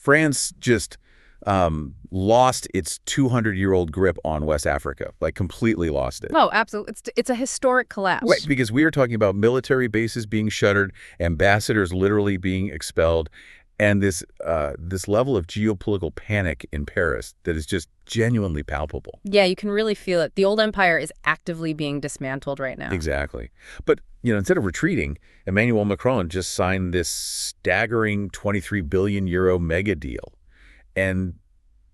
France just lost its 200-year-old grip on West Africa, like completely lost it. Oh, absolutely. It's a historic collapse. Right, because we are talking about military bases being shuttered, ambassadors literally being expelled, and this level of geopolitical panic in Paris that is just genuinely palpable. Yeah, you can really feel it. The old empire is actively being dismantled right now. Exactly. But, instead of retreating, Emmanuel Macron just signed this staggering 23 billion euro mega deal. And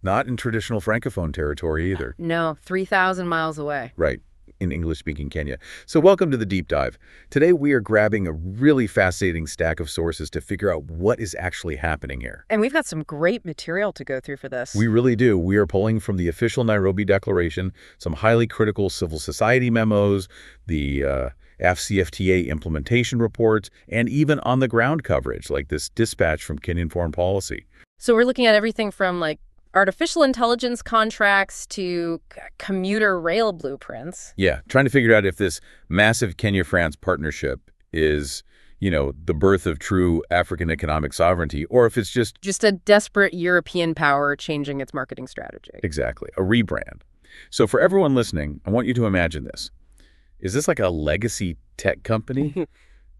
not in traditional Francophone territory either. No, 3,000 miles away. Right, in English-speaking Kenya. So welcome to the Deep Dive. Today we are grabbing a really fascinating stack of sources to figure out what is actually happening here. And we've got some great material to go through for this. We really do. We are pulling from the official Nairobi Declaration, some highly critical civil society memos, the AfCFTA implementation reports, and even on-the-ground coverage, like this dispatch from Kenyan Foreign Policy. So we're looking at everything from artificial intelligence contracts to commuter rail blueprints. Yeah, trying to figure out if this massive Kenya-France partnership is, the birth of true African economic sovereignty, or if it's just a desperate European power changing its marketing strategy. Exactly, a rebrand. So for everyone listening, I want you to imagine this. Is this like a legacy tech company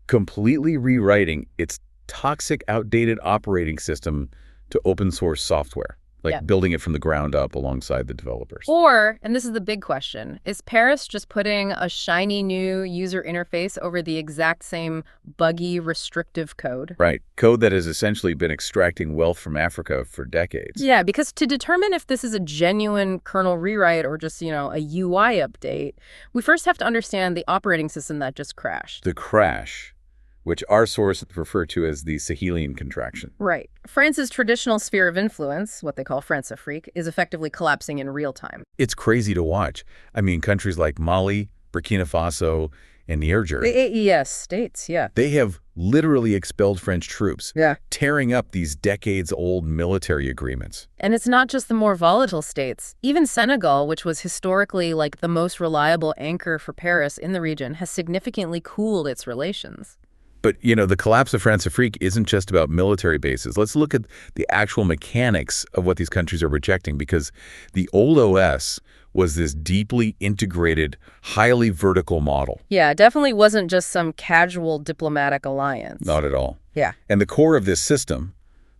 completely rewriting its toxic, outdated operating system to open source software, building it from the ground up alongside the developers? Or, and this is the big question, is Paris just putting a shiny new user interface over the exact same buggy, restrictive code? Right. Code that has essentially been extracting wealth from Africa for decades. Yeah, because to determine if this is a genuine kernel rewrite or just, a UI update, we first have to understand the operating system that just crashed. The crash, which our sources refer to as the Sahelian contraction. Right. France's traditional sphere of influence, what they call Francafrique, is effectively collapsing in real time. It's crazy to watch. I mean, countries like Mali, Burkina Faso, and Niger. The AES states, yeah. They have literally expelled French troops, yeah, tearing up these decades-old military agreements. And it's not just the more volatile states. Even Senegal, which was historically the most reliable anchor for Paris in the region, has significantly cooled its relations. But, the collapse of Francafrique isn't just about military bases. Let's look at the actual mechanics of what these countries are rejecting, because the old OS was this deeply integrated, highly vertical model. Yeah, it definitely wasn't just some casual diplomatic alliance. Not at all. Yeah. And the core of this system,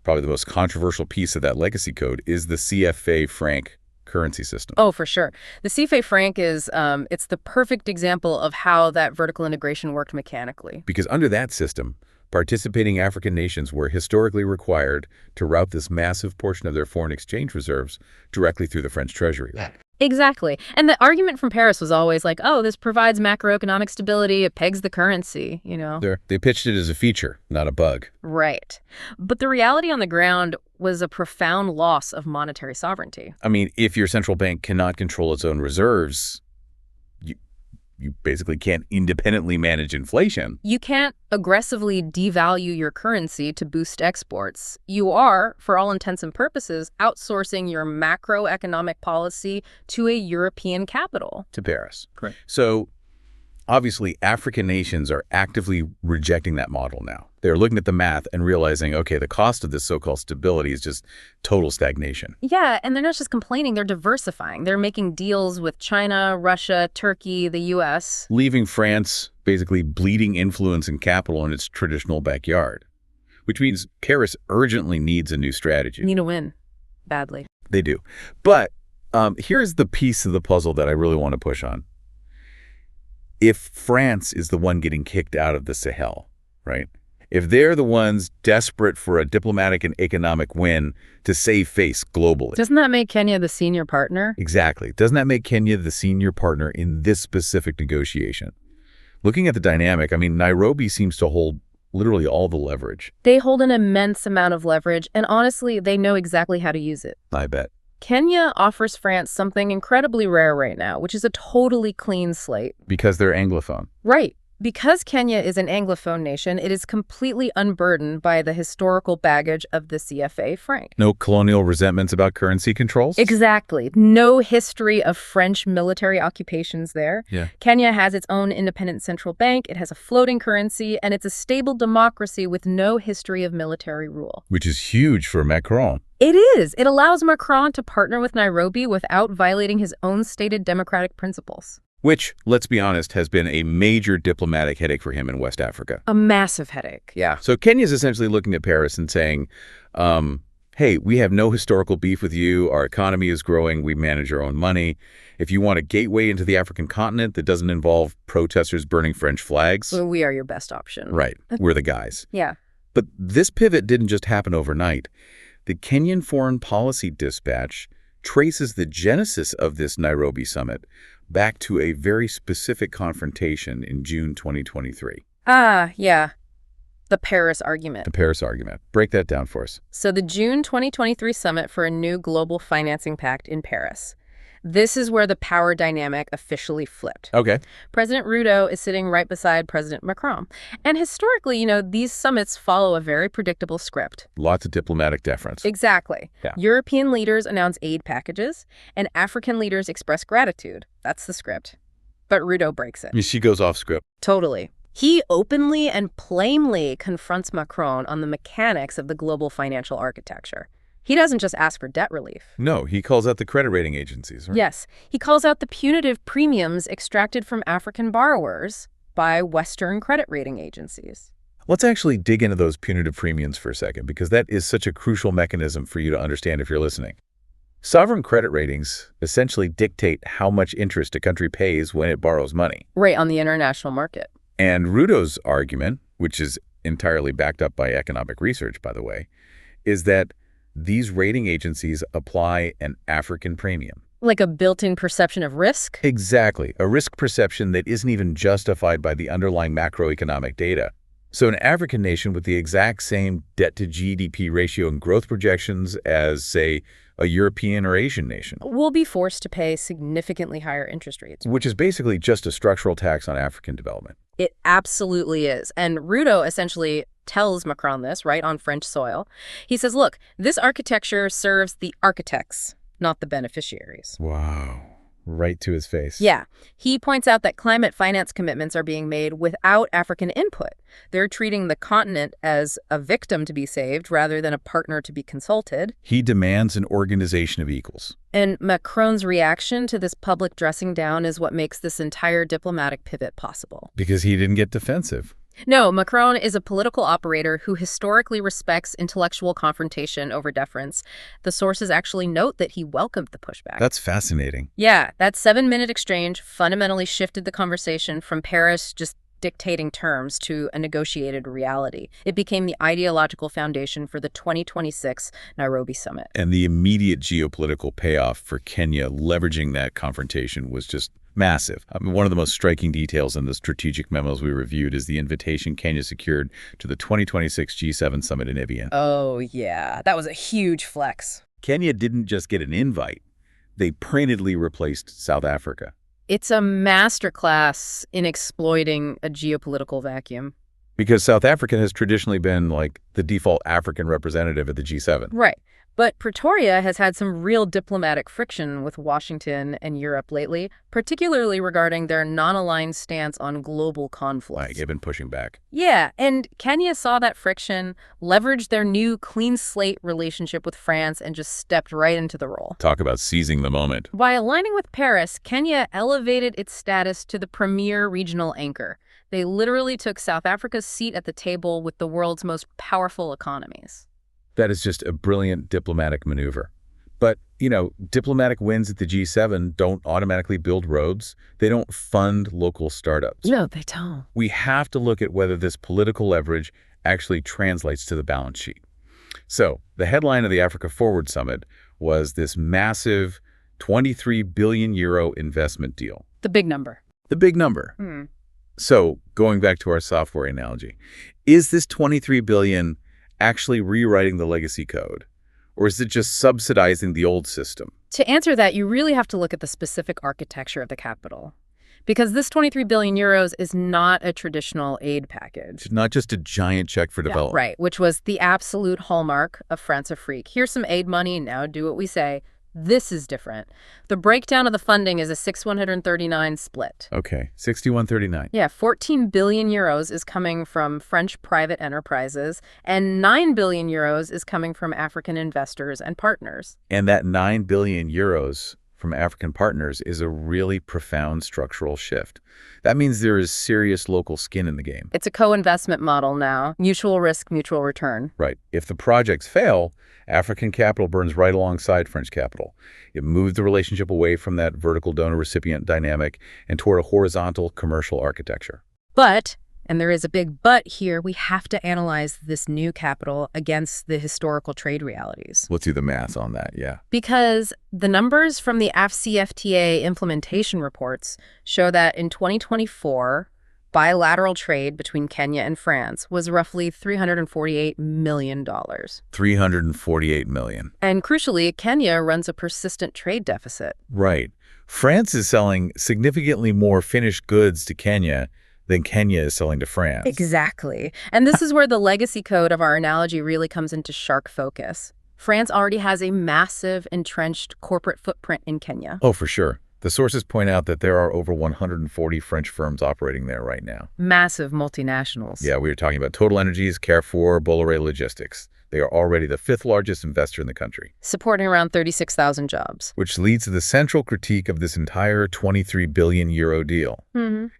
probably the most controversial piece of that legacy code, is the CFA franc currency system. Oh, for sure. The CFA franc is, it's the perfect example of how that vertical integration worked mechanically. Because under that system, participating African nations were historically required to route this massive portion of their foreign exchange reserves directly through the French treasury. Exactly. And the argument from Paris was always this provides macroeconomic stability, it pegs the currency, They pitched it as a feature, not a bug. Right. But the reality on the ground was a profound loss of monetary sovereignty. I mean, if your central bank cannot control its own reserves, you basically can't independently manage inflation. You can't aggressively devalue your currency to boost exports. You are, for all intents and purposes, outsourcing your macroeconomic policy to a European capital. To Paris. Correct. So, obviously, African nations are actively rejecting that model now. They're looking at the math and realizing, okay, the cost of this so-called stability is just total stagnation. Yeah, and they're not just complaining, they're diversifying. They're making deals with China, Russia, Turkey, the U.S. Leaving France basically bleeding influence and capital in its traditional backyard, which means Paris urgently needs a new strategy. Need a win. Badly. They do. But here's the piece of the puzzle that I really want to push on. If France is the one getting kicked out of the Sahel, right? If they're the ones desperate for a diplomatic and economic win to save face globally. Doesn't that make Kenya the senior partner? Exactly. Doesn't that make Kenya the senior partner in this specific negotiation? Looking at the dynamic, I mean, Nairobi seems to hold literally all the leverage. They hold an immense amount of leverage, and honestly, they know exactly how to use it. I bet. Kenya offers France something incredibly rare right now, which is a totally clean slate. Because they're Anglophone. Right. Because Kenya is an Anglophone nation, it is completely unburdened by the historical baggage of the CFA franc. No colonial resentments about currency controls? Exactly. No history of French military occupations there. Yeah. Kenya has its own independent central bank, it has a floating currency, and it's a stable democracy with no history of military rule. Which is huge for Macron. It is. It allows Macron to partner with Nairobi without violating his own stated democratic principles. Which, let's be honest, has been a major diplomatic headache for him in West Africa. A massive headache. Yeah. So Kenya's essentially looking at Paris and saying, hey, we have no historical beef with you. Our economy is growing. We manage our own money. If you want a gateway into the African continent that doesn't involve protesters burning French flags. Well, we are your best option. Right. We're the guys. Yeah. But this pivot didn't just happen overnight. The Kenyan Foreign Policy Dispatch traces the genesis of this Nairobi summit back to a very specific confrontation in June 2023. Yeah. The Paris argument. The Paris argument. Break that down for us. So the June 2023 summit for a new global financing pact in Paris. This is where the power dynamic officially flipped. Okay. President Ruto is sitting right beside President Macron. And historically, these summits follow a very predictable script. Lots of diplomatic deference. Exactly. Yeah. European leaders announce aid packages, and African leaders express gratitude. That's the script. But Ruto breaks it. She goes off script. Totally. He openly and plainly confronts Macron on the mechanics of the global financial architecture. He doesn't just ask for debt relief. No, he calls out the credit rating agencies. Right? Yes, he calls out the punitive premiums extracted from African borrowers by Western credit rating agencies. Let's actually dig into those punitive premiums for a second, because that is such a crucial mechanism for you to understand if you're listening. Sovereign credit ratings essentially dictate how much interest a country pays when it borrows money. Right, on the international market. And Ruto's argument, which is entirely backed up by economic research, by the way, is that these rating agencies apply an African premium. Like a built-in perception of risk? Exactly. A risk perception that isn't even justified by the underlying macroeconomic data. So an African nation with the exact same debt-to-GDP ratio and growth projections as, say, a European or Asian nation will be forced to pay significantly higher interest rates. Which is basically just a structural tax on African development. It absolutely is. And Ruto essentially tells Macron this, right, on French soil. He says, look, this architecture serves the architects, not the beneficiaries. Wow. Right to his face. Yeah. He points out that climate finance commitments are being made without African input. They're treating the continent as a victim to be saved rather than a partner to be consulted. He demands an organization of equals. And Macron's reaction to this public dressing down is what makes this entire diplomatic pivot possible. Because he didn't get defensive. No, Macron is a political operator who historically respects intellectual confrontation over deference. The sources actually note that he welcomed the pushback. That's fascinating. Yeah, that 7-minute exchange fundamentally shifted the conversation from Paris just dictating terms to a negotiated reality. It became the ideological foundation for the 2026 Nairobi summit. And the immediate geopolitical payoff for Kenya leveraging that confrontation was just massive. I mean, one of the most striking details in the strategic memos we reviewed is the invitation Kenya secured to the 2026 G7 summit in Evian. Oh, yeah. That was a huge flex. Kenya didn't just get an invite. They pointedly replaced South Africa. It's a masterclass in exploiting a geopolitical vacuum. Because South Africa has traditionally been like the default African representative at the G7. Right. But Pretoria has had some real diplomatic friction with Washington and Europe lately, particularly regarding their non-aligned stance on global conflicts. Like, they've been pushing back. Yeah, and Kenya saw that friction, leveraged their new clean slate relationship with France, and just stepped right into the role. Talk about seizing the moment. By aligning with Paris, Kenya elevated its status to the premier regional anchor. They literally took South Africa's seat at the table with the world's most powerful economies. That is just a brilliant diplomatic maneuver. But, diplomatic wins at the G7 don't automatically build roads. They don't fund local startups. No, they don't. We have to look at whether this political leverage actually translates to the balance sheet. So, the headline of the Africa Forward Summit was this massive 23 billion euro investment deal. The big number. The big number. So, going back to our software analogy, is this 23 billion actually rewriting the legacy code? Or is it just subsidizing the old system? To answer that, you really have to look at the specific architecture of the capital. Because this 23 billion euros is not a traditional aid package. It's not just a giant check for development. Right, which was the absolute hallmark of Francafrique. Here's some aid money, now do what we say. This is different. The breakdown of the funding is a 6-139 split. Okay, 6139. Yeah, 14 billion euros is coming from French private enterprises, and 9 billion euros is coming from African investors and partners. And that 9 billion euros from African partners is a really profound structural shift. That means there is serious local skin in the game. It's a co-investment model now. Mutual risk, mutual return. Right. If the projects fail, African capital burns right alongside French capital. It moves the relationship away from that vertical donor-recipient dynamic and toward a horizontal commercial architecture. But, and there is a big but here, we have to analyze this new capital against the historical trade realities. Let's do the math on that, yeah. Because the numbers from the AfCFTA implementation reports show that in 2024, bilateral trade between Kenya and France was roughly $348 million. $348 million. And crucially, Kenya runs a persistent trade deficit. Right. France is selling significantly more finished goods to Kenya than Kenya is selling to France. Exactly. And this is where the legacy code of our analogy really comes into sharp focus. France already has a massive, entrenched corporate footprint in Kenya. Oh, for sure. The sources point out that there are over 140 French firms operating there right now. Massive multinationals. Yeah, we were talking about Total Energies, Carrefour, Bolloré Logistics. They are already the 5th largest investor in the country. Supporting around 36,000 jobs. Which leads to the central critique of this entire 23 billion euro deal.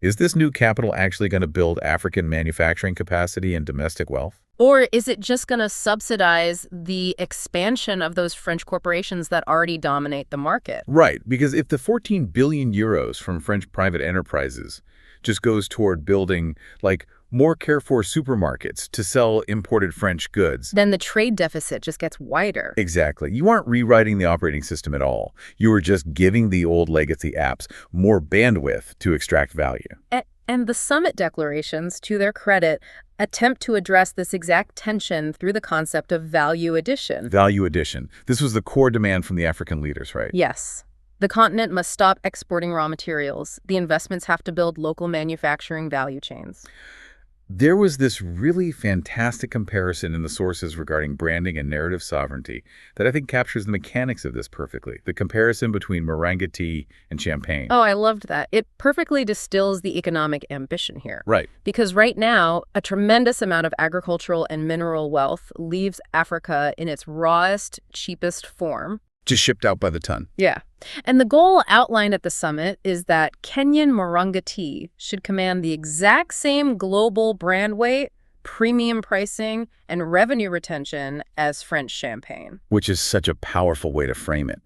Is this new capital actually going to build African manufacturing capacity and domestic wealth? Or is it just going to subsidize the expansion of those French corporations that already dominate the market? Right, because if the 14 billion euros from French private enterprises just goes toward building, like, more Carrefour supermarkets to sell imported French goods, then the trade deficit just gets wider. Exactly. You aren't rewriting the operating system at all. You are just giving the old legacy apps more bandwidth to extract value. And the summit declarations, to their credit, attempt to address this exact tension through the concept of value addition. Value addition. This was the core demand from the African leaders, right? Yes. The continent must stop exporting raw materials. The investments have to build local manufacturing value chains. There was this really fantastic comparison in the sources regarding branding and narrative sovereignty that I think captures the mechanics of this perfectly. The comparison between meringue tea and champagne. Oh, I loved that. It perfectly distills the economic ambition here. Right. Because right now, a tremendous amount of agricultural and mineral wealth leaves Africa in its rawest, cheapest form. Just shipped out by the ton. Yeah. And the goal outlined at the summit is that Kenyan moringa tea should command the exact same global brand weight, premium pricing, and revenue retention as French champagne. Which is such a powerful way to frame it.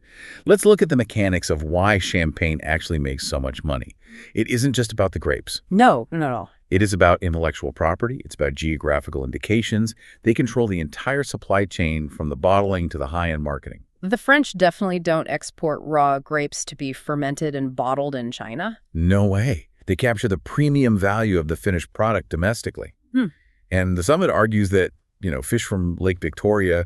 Let's look at the mechanics of why champagne actually makes so much money. It isn't just about the grapes. No, not at all. It is about intellectual property. It's about geographical indications. They control the entire supply chain from the bottling to the high-end marketing. The French definitely don't export raw grapes to be fermented and bottled in China. No way. They capture the premium value of the finished product domestically. And the summit argues that, fish from Lake Victoria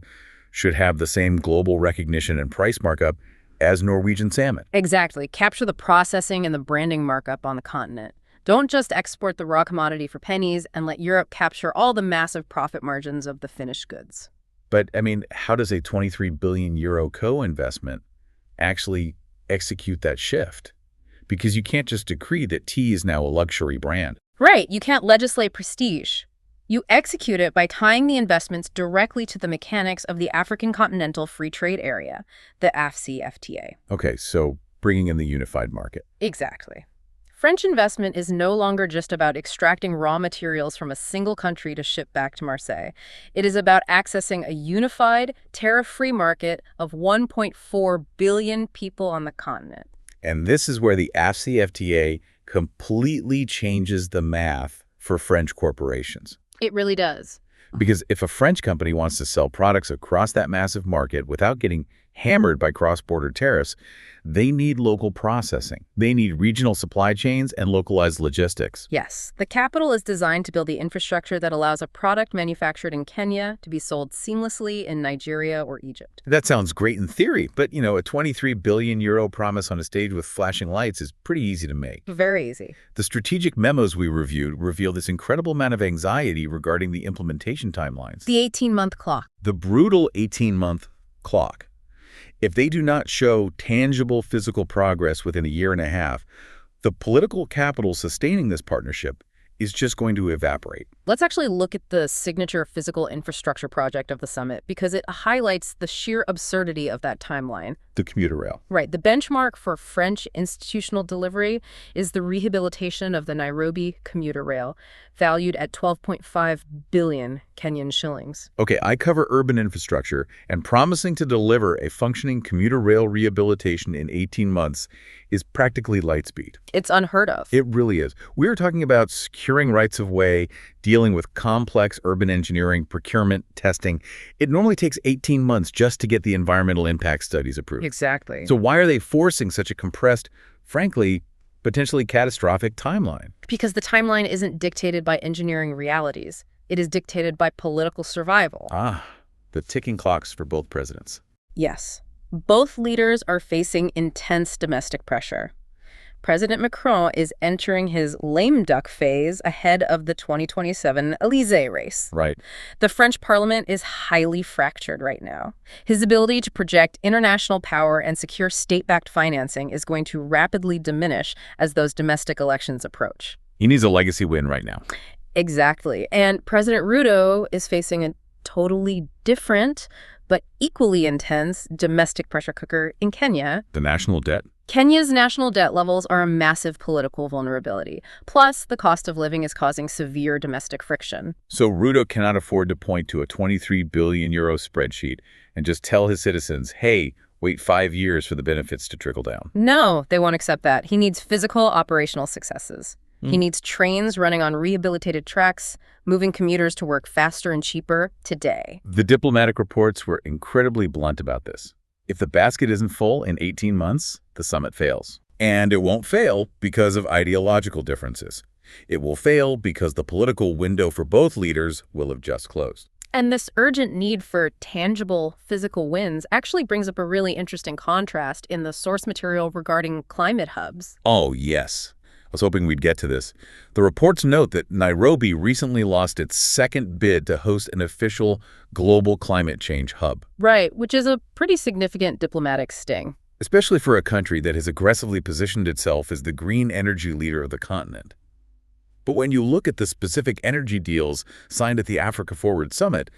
should have the same global recognition and price markup as Norwegian salmon. Exactly. Capture the processing and the branding markup on the continent. Don't just export the raw commodity for pennies and let Europe capture all the massive profit margins of the finished goods. But, how does a 23 billion euro co-investment actually execute that shift? Because you can't just decree that tea is now a luxury brand. Right. You can't legislate prestige. You execute it by tying the investments directly to the mechanics of the African Continental Free Trade Area, the AfCFTA. Okay, so bringing in the unified market. Exactly. French investment is no longer just about extracting raw materials from a single country to ship back to Marseille. It is about accessing a unified, tariff-free market of 1.4 billion people on the continent. And this is where the AfCFTA completely changes the math for French corporations. It really does. Because if a French company wants to sell products across that massive market without getting hammered by cross-border tariffs, they need local processing. They need regional supply chains and localized logistics. Yes, the capital is designed to build the infrastructure that allows a product manufactured in Kenya to be sold seamlessly in Nigeria or Egypt. That sounds great in theory, but, a 23 billion euro promise on a stage with flashing lights is pretty easy to make. Very easy. The strategic memos we reviewed reveal this incredible amount of anxiety regarding the implementation timelines. The 18-month clock. The brutal 18-month clock. If they do not show tangible physical progress within a year and a half, the political capital sustaining this partnership is just going to evaporate. Let's actually look at the signature physical infrastructure project of the summit because it highlights the sheer absurdity of that timeline. The commuter rail. Right. The benchmark for French institutional delivery is the rehabilitation of the Nairobi commuter rail, valued at 12.5 billion Kenyan shillings. Okay, I cover urban infrastructure, and promising to deliver a functioning commuter rail rehabilitation in 18 months is practically light speed. It's unheard of. It really is. We're talking about securing rights of way, dealing with complex urban engineering, procurement, testing. It normally takes 18 months just to get the environmental impact studies approved. Exactly. So why are they forcing such a compressed, frankly, potentially catastrophic timeline? Because the timeline isn't dictated by engineering realities. It is dictated by political survival. The ticking clocks for both presidents. Yes. Both leaders are facing intense domestic pressure. President Macron is entering his lame duck phase ahead of the 2027 Élysée race. Right. The French parliament is highly fractured right now. His ability to project international power and secure state-backed financing is going to rapidly diminish as those domestic elections approach. He needs a legacy win right now. Exactly. And President Ruto is facing a totally different but equally intense domestic pressure cooker in Kenya. The national debt. Kenya's national debt levels are a massive political vulnerability. Plus, the cost of living is causing severe domestic friction. So Ruto cannot afford to point to a 23 billion euro spreadsheet and just tell his citizens, hey, wait 5 years for the benefits to trickle down. No, they won't accept that. He needs physical operational successes. He needs trains running on rehabilitated tracks, moving commuters to work faster and cheaper today. The diplomatic reports were incredibly blunt about this. If the basket isn't full in 18 months, the summit fails. And it won't fail because of ideological differences. It will fail because the political window for both leaders will have just closed. And this urgent need for tangible physical wins actually brings up a really interesting contrast in the source material regarding climate hubs. Oh, yes. I was hoping we'd get to this. The reports note that Nairobi recently lost its second bid to host an official global climate change hub. Right, which is a pretty significant diplomatic sting. Especially for a country that has aggressively positioned itself as the green energy leader of the continent. But when you look at the specific energy deals signed at the Africa Forward Summit,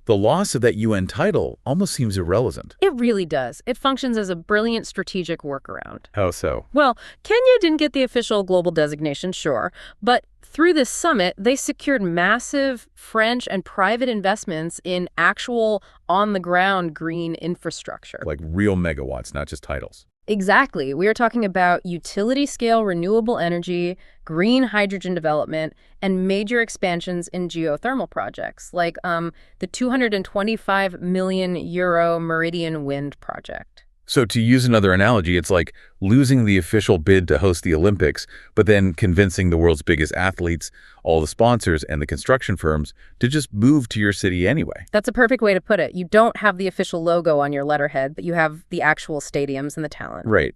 the loss of that UN title almost seems irrelevant. It really does. It functions as a brilliant strategic workaround. How so? Well, Kenya didn't get the official global designation, sure, but through this summit, they secured massive French and private investments in actual on-the-ground green infrastructure. Like real megawatts, not just titles. Exactly. We are talking about utility-scale renewable energy, green hydrogen development, and major expansions in geothermal projects, like the 225 million euro Meridian Wind project. So to use another analogy, it's like losing the official bid to host the Olympics, but then convincing the world's biggest athletes, all the sponsors, and the construction firms to just move to your city anyway. That's a perfect way to put it. You don't have the official logo on your letterhead, but you have the actual stadiums and the talent. Right.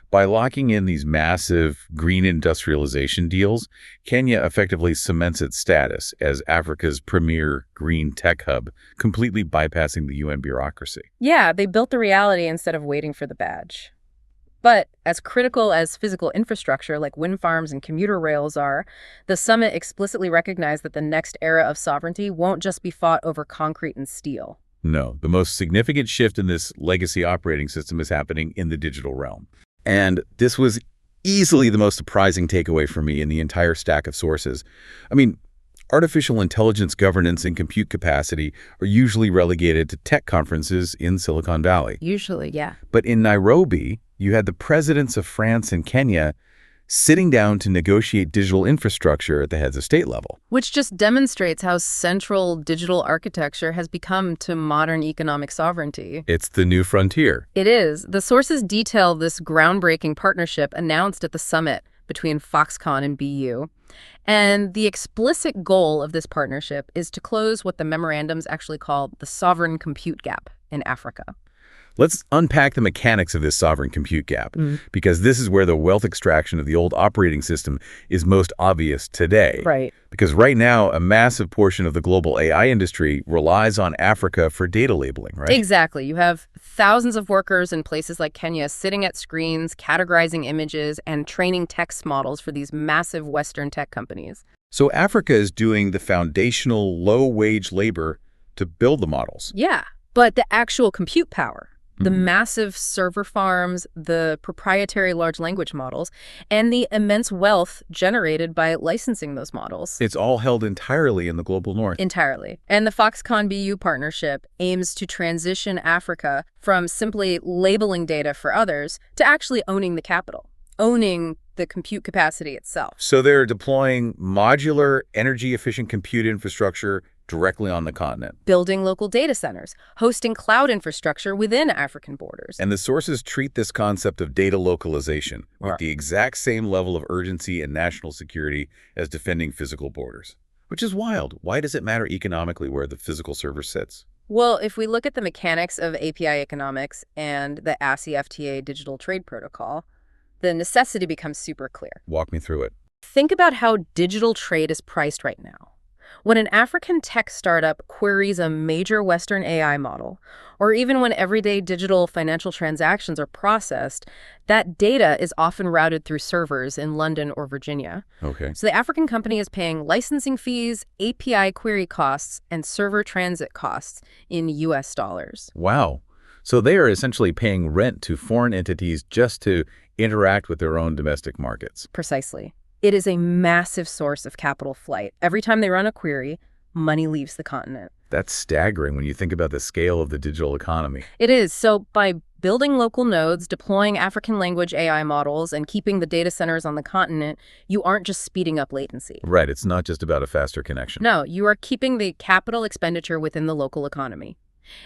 By locking in these massive green industrialization deals, Kenya effectively cements its status as Africa's premier green tech hub, completely bypassing the UN bureaucracy. Yeah, they built the reality instead of waiting for the badge. But as critical as physical infrastructure like wind farms and commuter rails are, the summit explicitly recognized that the next era of sovereignty won't just be fought over concrete and steel. No, the most significant shift in this legacy operating system is happening in the digital realm. And this was easily the most surprising takeaway for me in the entire stack of sources. I mean, artificial intelligence governance and compute capacity are usually relegated to tech conferences in Silicon Valley. Usually, yeah. But in Nairobi, you had the presidents of France and Kenya sitting down to negotiate digital infrastructure at the heads of state level. Which just demonstrates how central digital architecture has become to modern economic sovereignty. It's the new frontier. It is. The sources detail this groundbreaking partnership announced at the summit between Foxconn and BU. And the explicit goal of this partnership is to close what the memorandums actually call the sovereign compute gap in Africa. Let's unpack the mechanics of this sovereign compute gap, because this is where the wealth extraction of the old operating system is most obvious today. Right. Because right now, a massive portion of the global AI industry relies on Africa for data labeling, right? Exactly. You have thousands of workers in places like Kenya sitting at screens, categorizing images, and training text models for these massive Western tech companies. So Africa is doing the foundational low-wage labor to build the models. Yeah, but the actual compute power, the massive server farms, the proprietary large language models, and the immense wealth generated by licensing those models. It's all held entirely in the global north. Entirely. And the Foxconn BU partnership aims to transition Africa from simply labeling data for others to actually owning the capital, owning the compute capacity itself. So they're deploying modular, energy-efficient compute infrastructure directly on the continent. Building local data centers, hosting cloud infrastructure within African borders. And the sources treat this concept of data localization with the exact same level of urgency and national security as defending physical borders. Which is wild. Why does it matter economically where the physical server sits? Well, if we look at the mechanics of API economics and the ASCII-FTA digital trade protocol, the necessity becomes super clear. Walk me through it. Think about how digital trade is priced right now. When an African tech startup queries a major Western AI model, or even when everyday digital financial transactions are processed, that data is often routed through servers in London or Virginia. Okay. So the African company is paying licensing fees, API query costs, and server transit costs in US dollars. Wow. So they are essentially paying rent to foreign entities just to interact with their own domestic markets. Precisely. It is a massive source of capital flight. Every time they run a query, money leaves the continent. That's staggering when you think about the scale of the digital economy. It is. So by building local nodes, deploying African language AI models, and keeping the data centers on the continent, you aren't just speeding up latency. Right. It's not just about a faster connection. No, you are keeping the capital expenditure within the local economy.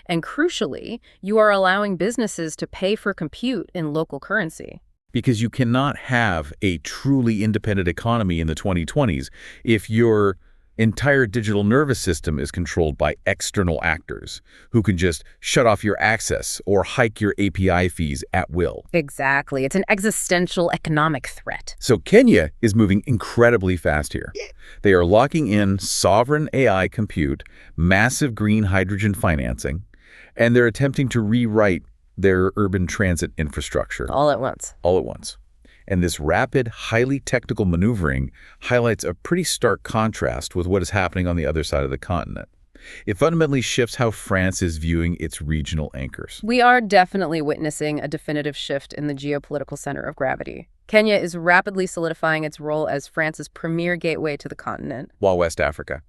And crucially, you are allowing businesses to pay for compute in local currency. Because you cannot have a truly independent economy in the 2020s if your entire digital nervous system is controlled by external actors who can just shut off your access or hike your API fees at will. Exactly. It's an existential economic threat. So Kenya is moving incredibly fast here. They are locking in sovereign AI compute, massive green hydrogen financing, and they're attempting to rewrite their urban transit infrastructure. All at once. All at once. And this rapid, highly technical maneuvering highlights a pretty stark contrast with what is happening on the other side of the continent. It fundamentally shifts how France is viewing its regional anchors. We are definitely witnessing a definitive shift in the geopolitical center of gravity. Kenya is rapidly solidifying its role as France's premier gateway to the continent. While West Africa,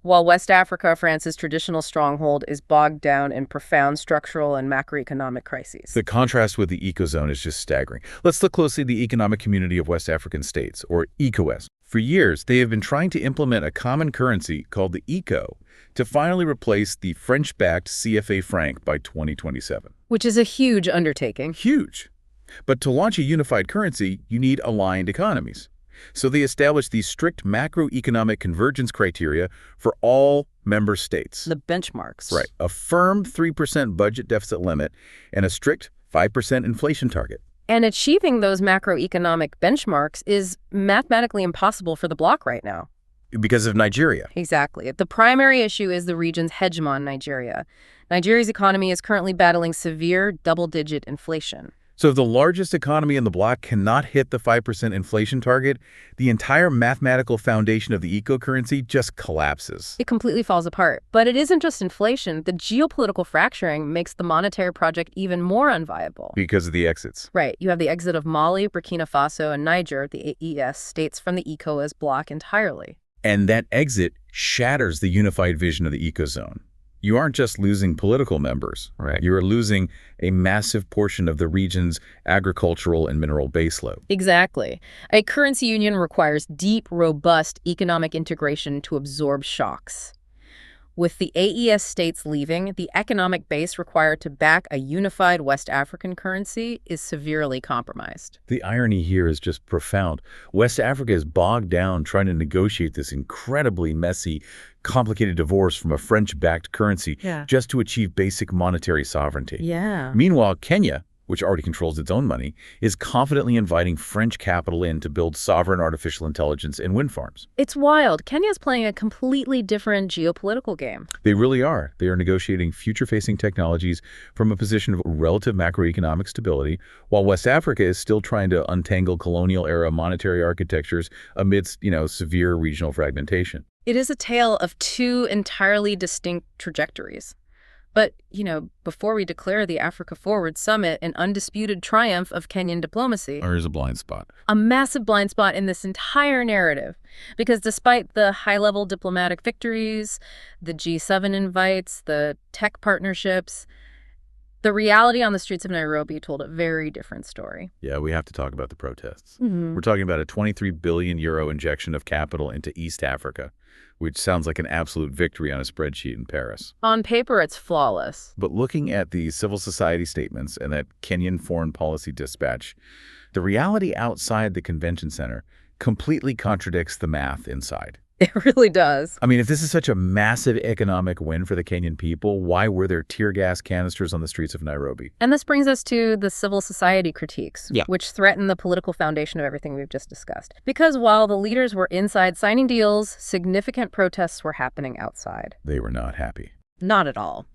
France's traditional stronghold, is bogged down in profound structural and macroeconomic crises. the contrast with the ecozone is just staggering. Let's look closely at the Economic Community of West African States, or ECOWAS. For years, they have been trying to implement a common currency called the ECO to finally replace the French-backed CFA franc by 2027. Which is a huge undertaking. Huge. But to launch a unified currency, you need aligned economies. So they established these strict macroeconomic convergence criteria for all member states. The benchmarks. Right. A firm 3% budget deficit limit and a strict 5% inflation target. And achieving those macroeconomic benchmarks is mathematically impossible for the bloc right now. Because of Nigeria. Exactly. The primary issue is the region's hegemon, Nigeria. Nigeria's economy is currently battling severe double-digit inflation. So if the largest economy in the bloc cannot hit the 5% inflation target, the entire mathematical foundation of the eco-currency just collapses. It completely falls apart. But it isn't just inflation. The geopolitical fracturing makes the monetary project even more unviable. Because of the exits. Right. You have the exit of Mali, Burkina Faso, and Niger, the AES states, from the ECOWAS bloc entirely. And that exit shatters the unified vision of the ecozone. You aren't just losing political members. Right. You're losing a massive portion of the region's agricultural and mineral baseload. Exactly. A currency union requires deep, robust economic integration to absorb shocks. With the AES states leaving, the economic base required to back a unified West African currency is severely compromised. The irony here is just profound. West Africa is bogged down trying to negotiate this incredibly messy, complicated divorce from a French-backed currency just to achieve basic monetary sovereignty. Yeah. Meanwhile, Kenya, which already controls its own money, is confidently inviting French capital in to build sovereign artificial intelligence and wind farms. It's wild. Kenya's playing a completely different geopolitical game. They really are. They are negotiating future-facing technologies from a position of relative macroeconomic stability, while West Africa is still trying to untangle colonial-era monetary architectures amidst, severe regional fragmentation. It is a tale of two entirely distinct trajectories. But, before we declare the Africa Forward Summit an undisputed triumph of Kenyan diplomacy, There is a blind spot. a massive blind spot in this entire narrative. Because despite the high-level diplomatic victories, the G7 invites, the tech partnerships, the reality on the streets of Nairobi told a very different story. Yeah, we have to talk about the protests. Mm-hmm. We're talking about a 23 billion euro injection of capital into East Africa, which sounds like an absolute victory on a spreadsheet in Paris. On paper, it's flawless. But looking at the civil society statements and that Kenyan foreign policy dispatch, the reality outside the convention center completely contradicts the math inside. It really does. I mean, if this is such a massive economic win for the Kenyan people, why were there tear gas canisters on the streets of Nairobi? And this brings us to the civil society critiques, which threaten the political foundation of everything we've just discussed. Because while the leaders were inside signing deals, significant protests were happening outside. They were not happy. Not at all.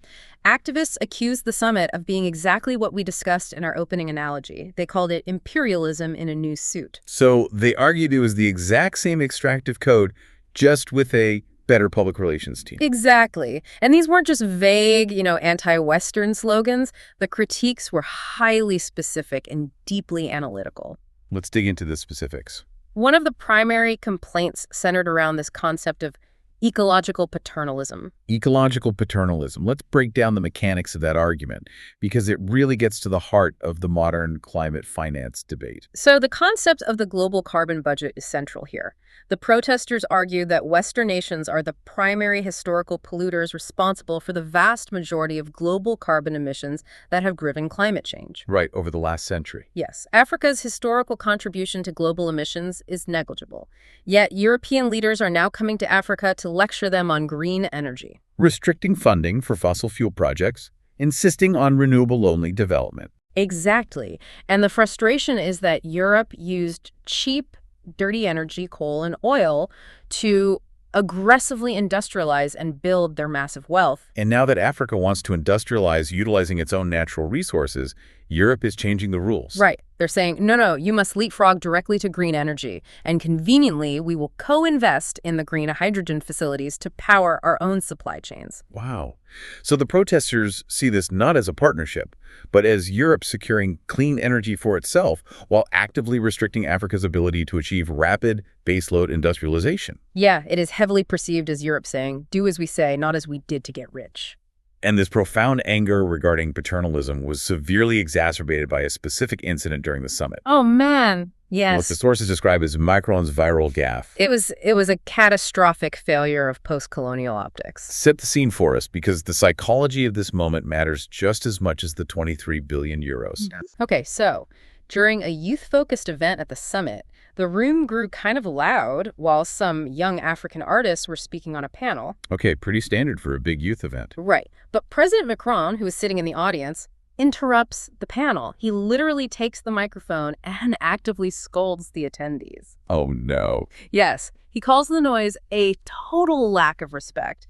Activists accused the summit of being exactly what we discussed in our opening analogy. They called it imperialism in a new suit. So they argued it was the exact same extractive code, just with a better public relations team. Exactly. And these weren't just vague, anti-Western slogans. The critiques were highly specific and deeply analytical. Let's dig into the specifics. One of the primary complaints centered around this concept of ecological paternalism. Ecological paternalism. Let's break down the mechanics of that argument, because it really gets to the heart of the modern climate finance debate. So the concept of the global carbon budget is central here. The protesters argue that Western nations are the primary historical polluters responsible for the vast majority of global carbon emissions that have driven climate change. Right, over the last century. Yes, Africa's historical contribution to global emissions is negligible. Yet European leaders are now coming to Africa to lecture them on green energy. Restricting funding for fossil fuel projects, insisting on renewable-only development. Exactly. And the frustration is that Europe used cheap, dirty energy, coal and oil, to aggressively industrialize and build their massive wealth. And now that Africa wants to industrialize utilizing its own natural resources, Europe is changing the rules. Right. They're saying, no, you must leapfrog directly to green energy. And conveniently, we will co-invest in the green hydrogen facilities to power our own supply chains. Wow. So the protesters see this not as a partnership, but as Europe securing clean energy for itself while actively restricting Africa's ability to achieve rapid baseload industrialization. Yeah, it is heavily perceived as Europe saying, do as we say, not as we did to get rich. And this profound anger regarding paternalism was severely exacerbated by a specific incident during the summit. Oh, man. Yes. What the sources describe as Macron's viral gaffe. It was a catastrophic failure of post-colonial optics. Set the scene for us, because the psychology of this moment matters just as much as the 23 billion euros. Okay, so during a youth-focused event at the summit, the room grew kind of loud while some young African artists were speaking on a panel. Okay, pretty standard for a big youth event. Right. But President Macron, who was sitting in the audience, interrupts the panel. He literally takes the microphone and actively scolds the attendees. Oh, no. Yes, he calls the noise a total lack of respect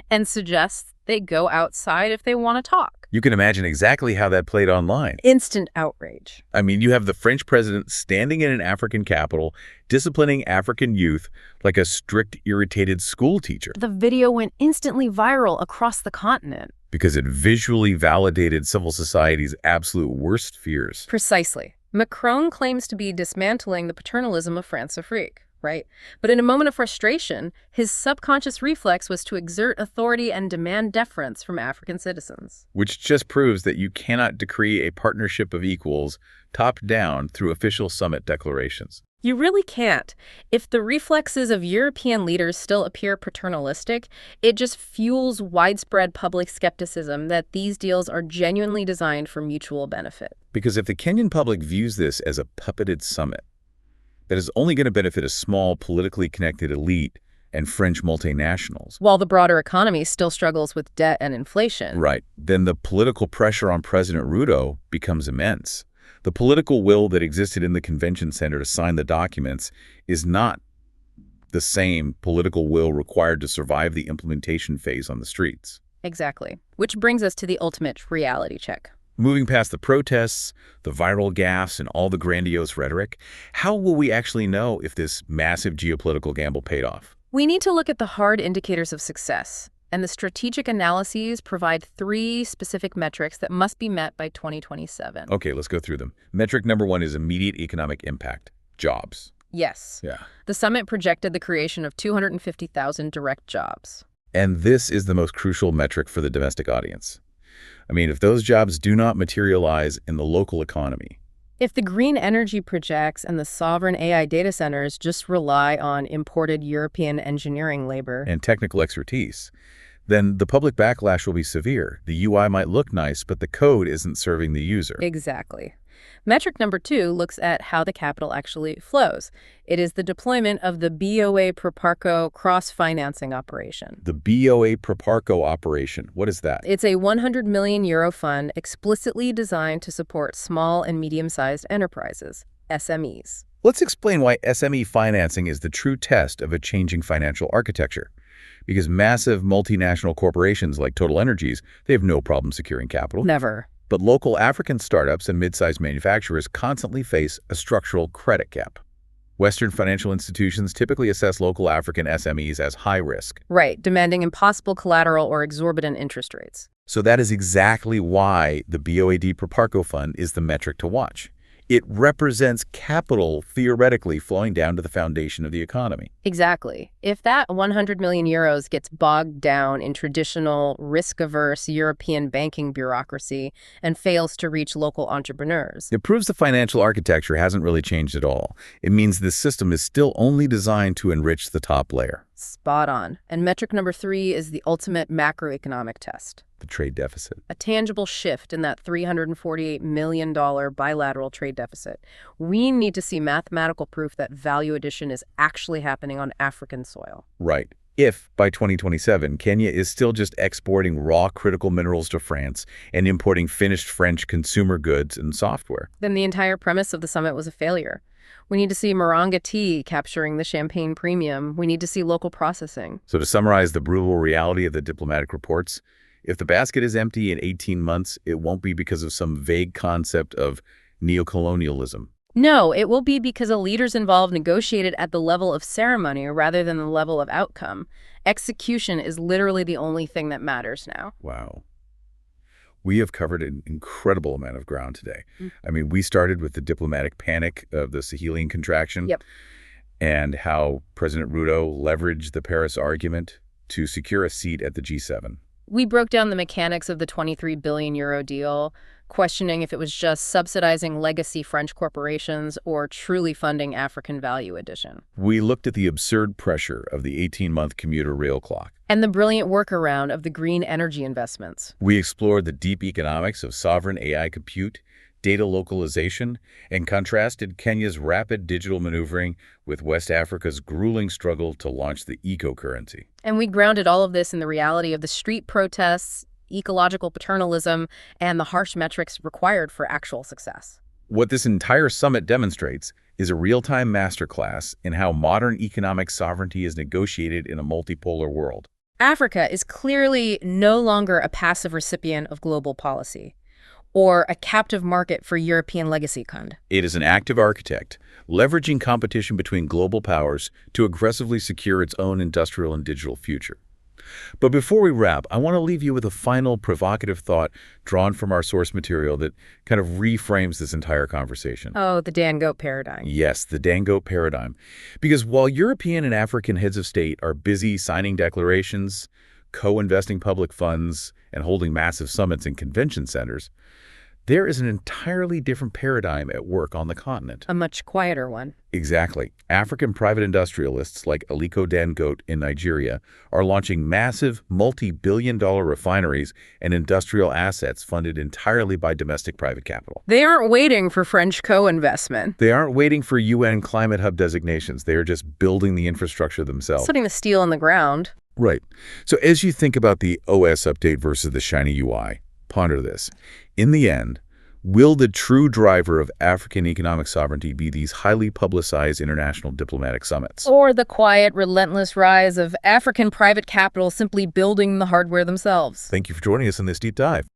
and suggests they go outside if they want to talk. You can imagine exactly how that played online. Instant outrage. I mean, you have the French president standing in an African capital, disciplining African youth like a strict, irritated school teacher. The video went instantly viral across the continent. Because it visually validated civil society's absolute worst fears. Precisely. Macron claims to be dismantling the paternalism of Francafrique. Right. But in a moment of frustration, his subconscious reflex was to exert authority and demand deference from African citizens. Which just proves that you cannot decree a partnership of equals top-down through official summit declarations. You really can't. If the reflexes of European leaders still appear paternalistic, it just fuels widespread public skepticism that these deals are genuinely designed for mutual benefit. Because if the Kenyan public views this as a puppeted summit that is only going to benefit a small, politically connected elite and French multinationals, While the broader economy still struggles with debt and inflation. right, then the political pressure on President Ruto becomes immense. The political will that existed in the convention center to sign the documents is not the same political will required to survive the implementation phase on the streets. Exactly. Which brings us to the ultimate reality check. Moving past the protests, the viral gaffes, and all the grandiose rhetoric, how will we actually know if this massive geopolitical gamble paid off? We need to look at the hard indicators of success, and the strategic analyses provide 3 specific metrics that must be met by 2027. Okay, let's go through them. Metric number 1 is immediate economic impact, jobs. Yes. Yeah. The summit projected the creation of 250,000 direct jobs. And this is the most crucial metric for the domestic audience. I mean, if those jobs do not materialize in the local economy, If the green energy projects and the sovereign AI data centers just rely on imported European engineering labor. and technical expertise, then the public backlash will be severe. The UI might look nice, but the code isn't serving the user. Exactly. Metric number 2 looks at how the capital actually flows. It is the deployment of the BOA Proparco cross-financing operation. The BOA Proparco operation, what is that? It's a 100 million euro fund explicitly designed to support small and medium-sized enterprises, SMEs. Let's explain why SME financing is the true test of a changing financial architecture. Because massive multinational corporations like Total Energies, they have no problem securing capital. Never. But local African startups and mid-sized manufacturers constantly face a structural credit gap. Western financial institutions typically assess local African SMEs as high risk. Right, demanding impossible collateral or exorbitant interest rates. So that is exactly why the BOAD Proparco Fund is the metric to watch. It represents capital theoretically flowing down to the foundation of the economy. Exactly. If that 100 million euros gets bogged down in traditional, risk-averse European banking bureaucracy and fails to reach local entrepreneurs. It proves the financial architecture hasn't really changed at all. It means this system is still only designed to enrich the top layer. Spot on. And metric number 3 is the ultimate macroeconomic test. The trade deficit. A tangible shift in that $348 million bilateral trade deficit. We need to see mathematical proof that value addition is actually happening on African soil. Right. If, by 2027, Kenya is still just exporting raw critical minerals to France and importing finished French consumer goods and software. Then the entire premise of the summit was a failure. We need to see Moringa tea capturing the champagne premium. We need to see local processing. So to summarize the brutal reality of the diplomatic reports, if the basket is empty in 18 months, it won't be because of some vague concept of neocolonialism. No, it will be because the leaders involved negotiated at the level of ceremony rather than the level of outcome. Execution is literally the only thing that matters now. Wow. We have covered an incredible amount of ground today. I mean, we started with the diplomatic panic of the Sahelian contraction. Yep. And how President Ruto leveraged the Paris argument to secure a seat at the G7. We broke down the mechanics of the 23 billion euro deal, questioning if it was just subsidizing legacy French corporations or truly funding African value addition. We looked at the absurd pressure of the 18-month commuter rail clock. And the brilliant workaround of the green energy investments. We explored the deep economics of sovereign AI compute, data localization, and contrasted Kenya's rapid digital maneuvering with West Africa's grueling struggle to launch the eco-currency. And we grounded all of this in the reality of the street protests, ecological paternalism, and the harsh metrics required for actual success. What this entire summit demonstrates is a real-time masterclass in how modern economic sovereignty is negotiated in a multipolar world. Africa is clearly no longer a passive recipient of global policy or a captive market for European legacy fund. It is an active architect, leveraging competition between global powers to aggressively secure its own industrial and digital future. But before we wrap, I want to leave you with a final provocative thought drawn from our source material that kind of reframes this entire conversation. Oh, the Dan Goat paradigm. Yes, the Dango paradigm. Because while European and African heads of state are busy signing declarations, co-investing public funds, and holding massive summits in convention centers, there is an entirely different paradigm at work on the continent. A much quieter one. Exactly. African private industrialists like Aliko Dangote in Nigeria are launching massive multi-billion-dollar refineries and industrial assets funded entirely by domestic private capital. They aren't waiting for French co-investment. They aren't waiting for UN climate hub designations. They are just building the infrastructure themselves. Putting the steel in the ground. Right. So as you think about the OS update versus the shiny UI, ponder this. In the end, will the true driver of African economic sovereignty be these highly publicized international diplomatic summits? Or the quiet, relentless rise of African private capital simply building the hardware themselves? Thank you for joining us in this deep dive.